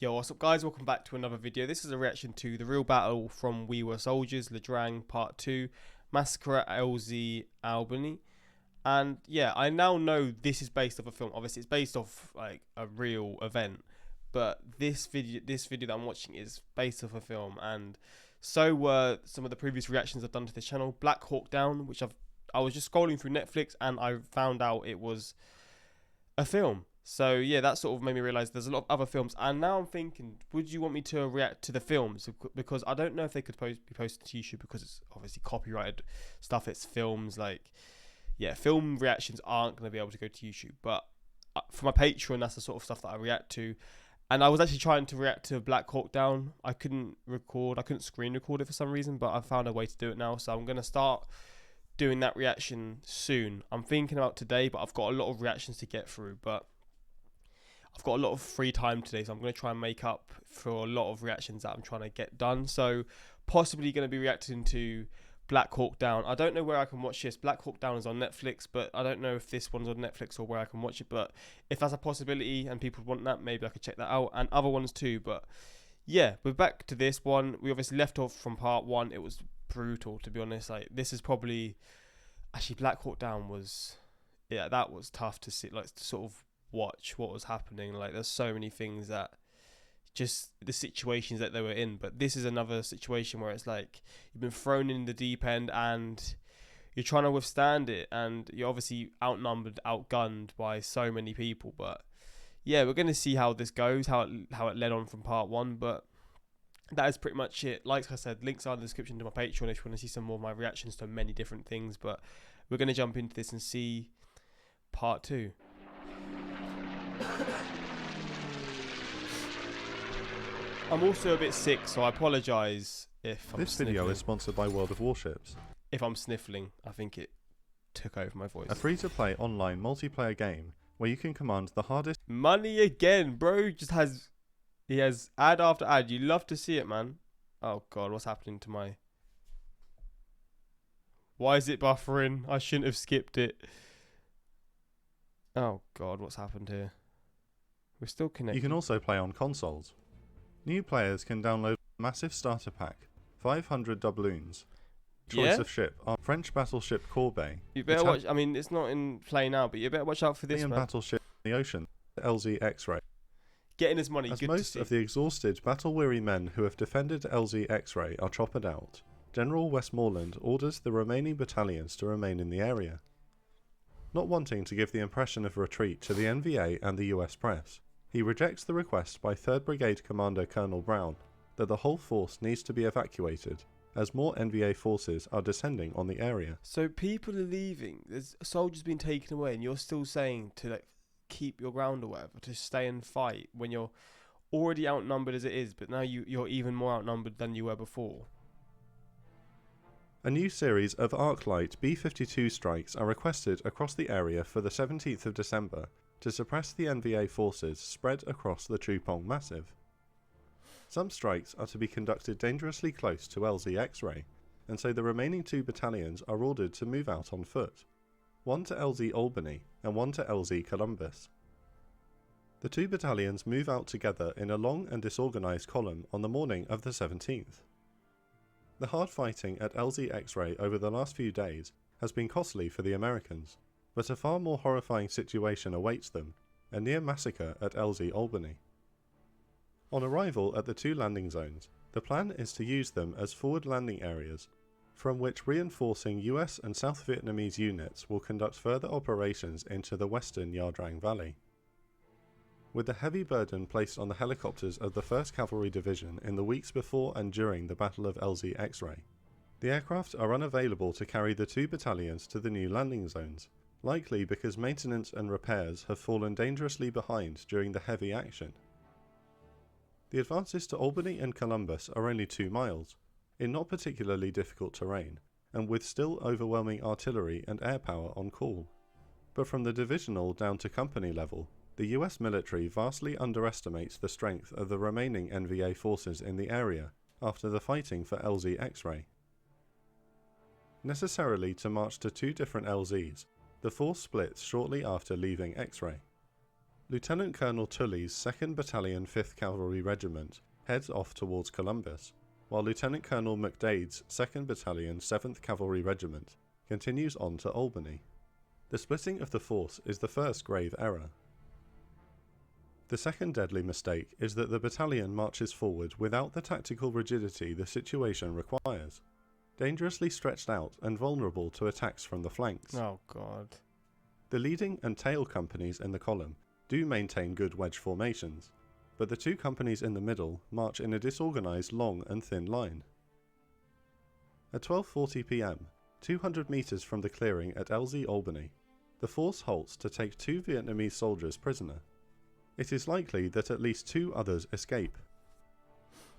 Yo, what's up guys, welcome back to another video. This is a reaction to the real battle from We Were Soldiers, Drang Part 2, Massacre at LZ Albany. And yeah, I now know this is based off a film. Obviously it's based off like a real event, but this video that I'm watching is based off a film, and so were some of the previous reactions I've done to this channel. Black Hawk Down, which I was just scrolling through Netflix and I found out it was a film. So yeah, that sort of made me realise there's a lot of other films, and now I'm thinking, would you want me to react to the films? Because I don't know if they could be posted to YouTube because it's obviously copyrighted stuff. It's films, like, yeah, film reactions aren't going to be able to go to YouTube. But for my Patreon, that's the sort of stuff that I react to. And I was actually trying to react to Black Hawk Down. I couldn't screen record it for some reason, but I found a way to do it now. So I'm going to start doing that reaction soon. I'm thinking about today, but I've got a lot of reactions to get through. But I've got a lot of free time today, so I'm going to try and make up for a lot of reactions that I'm trying to get done. So possibly going to be reacting to Black Hawk Down. I don't know where I can watch this. Black Hawk Down is on Netflix, but I don't know if this one's on Netflix or where I can watch it. But if that's a possibility and people want that, maybe I could check that out, and other ones too. But yeah, we're back to this one. We obviously left off from part one. It was brutal, to be honest. Like, this is probably, actually, Black Hawk Down was, yeah, that was tough to see, like, to sort of watch what was happening. Like, there's so many things that, just the situations that they were in. But this is another situation where it's like you've been thrown in the deep end and you're trying to withstand it, and you're obviously outnumbered, outgunned by so many people. But yeah, we're going to see how this goes, how it led on from part one. But that is pretty much it. Like I said, links are in the description to my Patreon if you want to see some more of my reactions to many different things. But we're going to jump into this and see part two. I'm also a bit sick, so I apologise if I'm This sniffling. video is sponsored by World of Warships, If I'm sniffling, I think it took over my voice. a free-to-play online multiplayer game where you can command the hardest Money again, bro. He has ad after ad. You love to see it, man. Oh god, what's happening to my... Why is it buffering? I shouldn't have skipped it. Oh god, what's happened here? We're still connected. You can also play on consoles. New players can download Massive Starter Pack, 500 doubloons, Choice of Ship, French Battleship Corbeil, You better watch. I mean, it's not in play now, but you better watch out for this, Italian man. Battleship in the Ocean, LZ X-Ray. Getting his money. As Good most to see. of the exhausted, battle-weary men who have defended LZ X-Ray are choppered out, General Westmoreland orders the remaining battalions to remain in the area. Not wanting to give the impression of retreat to the NVA and the US press, he rejects the request by 3rd Brigade Commander Colonel Brown that the whole force needs to be evacuated, as more NVA forces are descending on the area. So people are leaving. There's soldiers being taken away, and you're still saying to, like, keep your ground or whatever, to stay and fight when you're already outnumbered as it is, but now you're even more outnumbered than you were before. A new series of Arclight B-52 strikes are requested across the area for the 17th of December to suppress the NVA forces spread across the Chupong Massif. Some strikes are to be conducted dangerously close to LZ X-Ray, and so the remaining 2 battalions are ordered to move out on foot, one to LZ Albany and one to LZ Columbus. The 2 battalions move out together in a long and disorganised column on the morning of the 17th. The hard fighting at LZ X-Ray over the last few days has been costly for the Americans, but a far more horrifying situation awaits them, a near massacre at LZ Albany. On arrival at the 2 landing zones, the plan is to use them as forward landing areas, from which reinforcing US and South Vietnamese units will conduct further operations into the western Nha Drang Valley. With the heavy burden placed on the helicopters of the 1st Cavalry Division in the weeks before and during the Battle of LZ X-Ray, the aircraft are unavailable to carry the 2 battalions to the new landing zones, likely because maintenance and repairs have fallen dangerously behind during the heavy action. The advances to Albany and Columbus are only 2 miles, in not particularly difficult terrain, and with still overwhelming artillery and air power on call. But from the divisional down to company level, the US military vastly underestimates the strength of the remaining NVA forces in the area after the fighting for LZ X-Ray. Necessarily to march to 2 different LZs, the force splits shortly after leaving X-Ray. Lieutenant Colonel Tully's 2nd Battalion 5th Cavalry Regiment heads off towards Columbus, while Lieutenant Colonel McDade's 2nd Battalion 7th Cavalry Regiment continues on to Albany. The splitting of the force is the first grave error. The second deadly mistake is that the battalion marches forward without the tactical rigidity the situation requires, dangerously stretched out and vulnerable to attacks from the flanks. Oh God. The leading and tail companies in the column do maintain good wedge formations, but the two companies in the middle march in a disorganised long and thin line. At 12:40 p.m, 200 metres from the clearing at LZ Albany, the force halts to take 2 Vietnamese soldiers prisoner. It is likely that at least 2 others escape.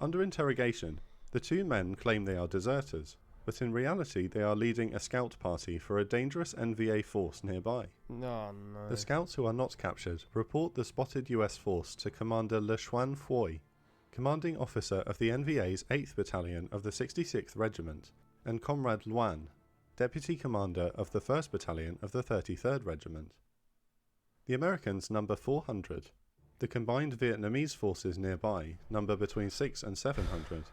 Under interrogation, the 2 men claim they are deserters, but in reality they are leading a scout party for a dangerous NVA force nearby. No. The scouts who are not captured report the spotted US force to Commander Le Chuan Phuoy, commanding officer of the NVA's 8th Battalion of the 66th Regiment, and Comrade Luan, deputy commander of the 1st Battalion of the 33rd Regiment. The Americans number 400. The combined Vietnamese forces nearby number between 600 and 700.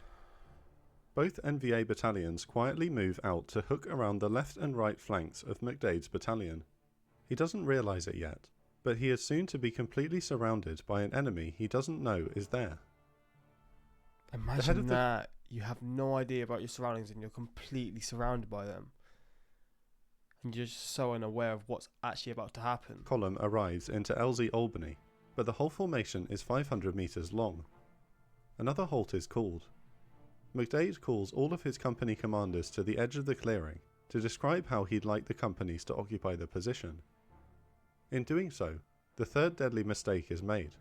Both NVA battalions quietly move out to hook around the left and right flanks of McDade's battalion. He doesn't realise it yet, but he is soon to be completely surrounded by an enemy he doesn't know is there. Imagine that. You have no idea about your surroundings and you're completely surrounded by them. And you're just so unaware of what's actually about to happen. Column arrives into LZ Albany, but the whole formation is 500 metres long. Another halt is called. McDade calls all of his company commanders to the edge of the clearing to describe how he'd like the companies to occupy the position. In doing so, the third deadly mistake is made.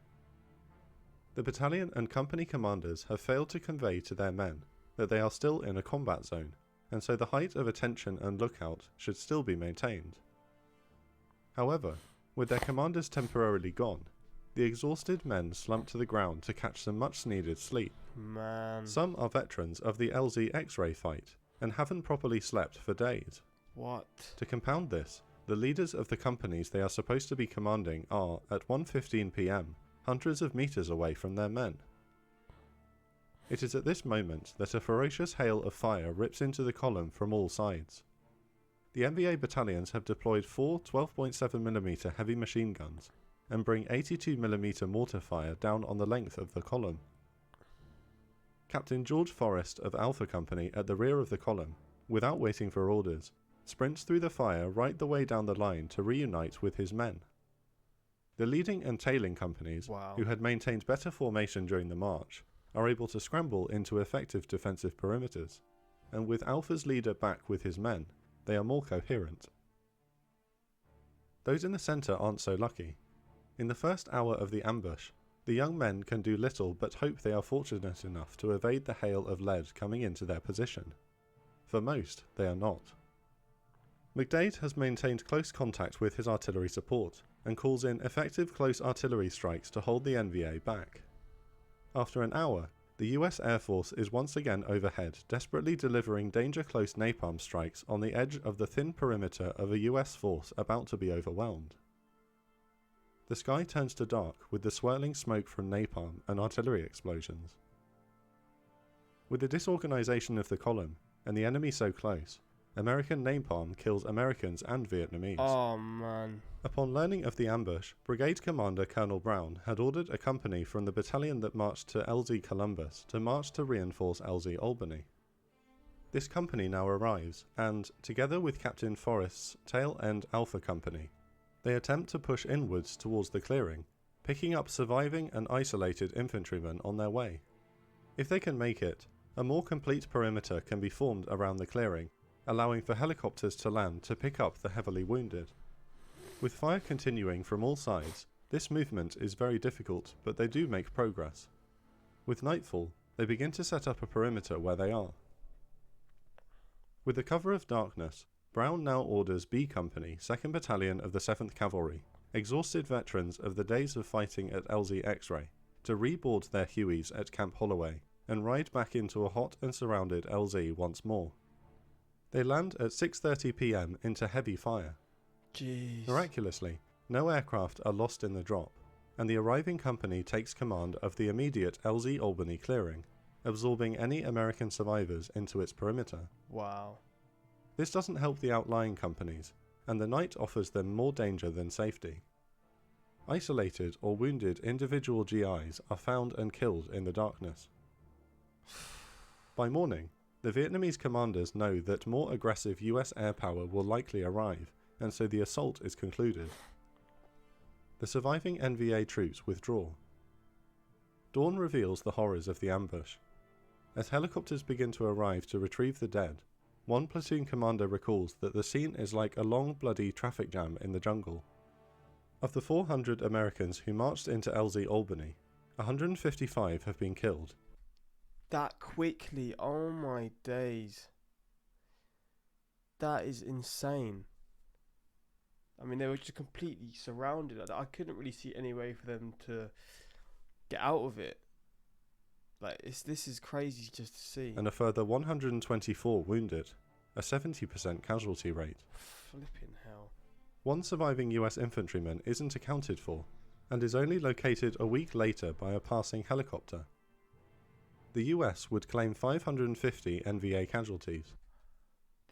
The battalion and company commanders have failed to convey to their men that they are still in a combat zone, and so the height of attention and lookout should still be maintained. However, with their commanders temporarily gone, the exhausted men slump to the ground to catch some much needed sleep. Man. Some are veterans of the LZ X-ray fight and haven't properly slept for days. What? To compound this, the leaders of the companies they are supposed to be commanding are, at 1:15 p.m, hundreds of metres away from their men. It is at this moment that a ferocious hail of fire rips into the column from all sides. The NVA battalions have deployed 4 12.7mm heavy machine guns and bring 82mm mortar fire down on the length of the column. Captain George Forrest of Alpha Company at the rear of the column, without waiting for orders, sprints through the fire right the way down the line to reunite with his men. The leading and tailing companies, who had maintained better formation during the march, are able to scramble into effective defensive perimeters, and with Alpha's leader back with his men, they are more coherent. Those in the centre aren't so lucky. In the first hour of the ambush, the young men can do little but hope they are fortunate enough to evade the hail of lead coming into their position. For most, they are not. McDade has maintained close contact with his artillery support, and calls in effective close artillery strikes to hold the NVA back. After an hour, the US Air Force is once again overhead, desperately delivering danger-close napalm strikes on the edge of the thin perimeter of a US force about to be overwhelmed. The sky turns to dark with the swirling smoke from napalm and artillery explosions. With the disorganization of the column, and the enemy so close, American napalm kills Americans and Vietnamese. Oh man. Upon learning of the ambush, Brigade Commander Colonel Brown had ordered a company from the battalion that marched to LZ Columbus to march to reinforce LZ Albany. This company now arrives, and, together with Captain Forrest's Tail End Alpha Company, they attempt to push inwards towards the clearing, picking up surviving and isolated infantrymen on their way. If they can make it, a more complete perimeter can be formed around the clearing, allowing for helicopters to land to pick up the heavily wounded. With fire continuing from all sides, this movement is very difficult, but they do make progress. With nightfall, they begin to set up a perimeter where they are. With the cover of darkness, Brown now orders B Company, 2nd Battalion of the 7th Cavalry, exhausted veterans of the days of fighting at LZ X-Ray, to reboard their Hueys at Camp Holloway and ride back into a hot and surrounded LZ once more. They land at 6:30 p.m. into heavy fire. Jeez. Miraculously, no aircraft are lost in the drop, and the arriving company takes command of the immediate Albany clearing, absorbing any American survivors into its perimeter. Wow. This doesn't help the outlying companies, and the night offers them more danger than safety. Isolated or wounded individual GIs are found and killed in the darkness. By morning, the Vietnamese commanders know that more aggressive US air power will likely arrive, and so the assault is concluded. The surviving NVA troops withdraw. Dawn reveals the horrors of the ambush. As helicopters begin to arrive to retrieve the dead, one platoon commander recalls that the scene is like a long bloody traffic jam in the jungle. Of the 400 Americans who marched into Albany, 155 have been killed. That quickly, oh my days. That is insane. I mean, they were just completely surrounded. I couldn't really see any way for them to get out of it. Like, this is crazy just to see. And a further 124 wounded, a 70% casualty rate. Flipping hell. One surviving US infantryman isn't accounted for, and is only located a week later by a passing helicopter. The US would claim 550 NVA casualties.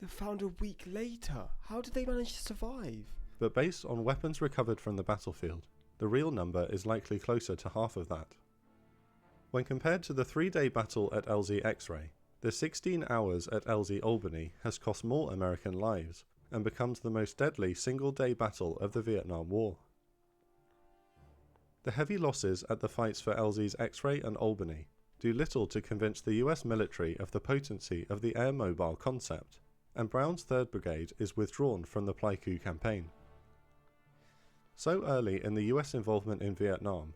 They found a week later. How did they manage to survive? But based on weapons recovered from the battlefield, the real number is likely closer to half of that. When compared to the 3-day battle at LZ X-Ray, the 16 hours at LZ Albany has cost more American lives, and becomes the most deadly single-day battle of the Vietnam War. The heavy losses at the fights for LZ's X-Ray and Albany do little to convince the US military of the potency of the air-mobile concept, and Brown's 3rd Brigade is withdrawn from the Pleiku campaign. So early in the US involvement in Vietnam,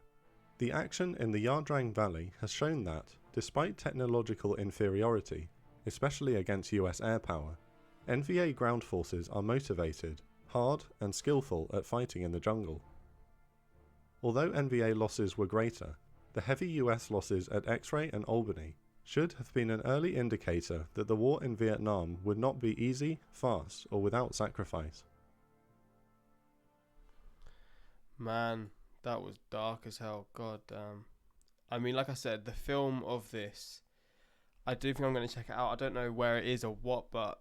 the action in the Drang Valley has shown that, despite technological inferiority, especially against US air power, NVA ground forces are motivated, hard and skillful at fighting in the jungle. Although NVA losses were greater, the heavy US losses at X-Ray and Albany should have been an early indicator that the war in Vietnam would not be easy, fast, or without sacrifice. Man, that was dark as hell. God damn. I mean, like I said, the film of this, I do think I'm going to check it out. I don't know where it is or what, but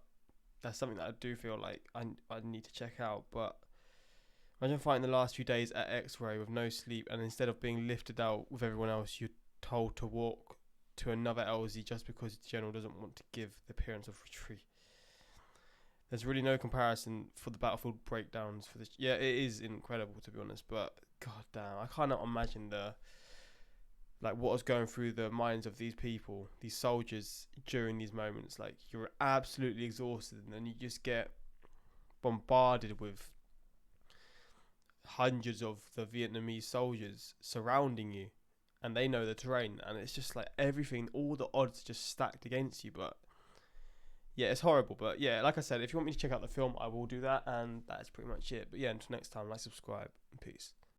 that's something that I do feel like I need to check out. But imagine fighting the last few days at X-Ray with no sleep, and instead of being lifted out with everyone else, you're told to walk to another LZ just because the general doesn't want to give the appearance of retreat. There's really no comparison for the battlefield breakdowns for this. Yeah, it is incredible, to be honest, but god damn, I cannot imagine what was going through the minds of these people, these soldiers, during these moments. Like, you're absolutely exhausted, and then you just get bombarded with hundreds of the Vietnamese soldiers surrounding you, and they know the terrain, and it's just like everything, all the odds just stacked against you. But yeah, it's horrible. But yeah, like I said, if you want me to check out the film, I will do that, and that's pretty much it. But yeah, until next time, like, subscribe, and peace.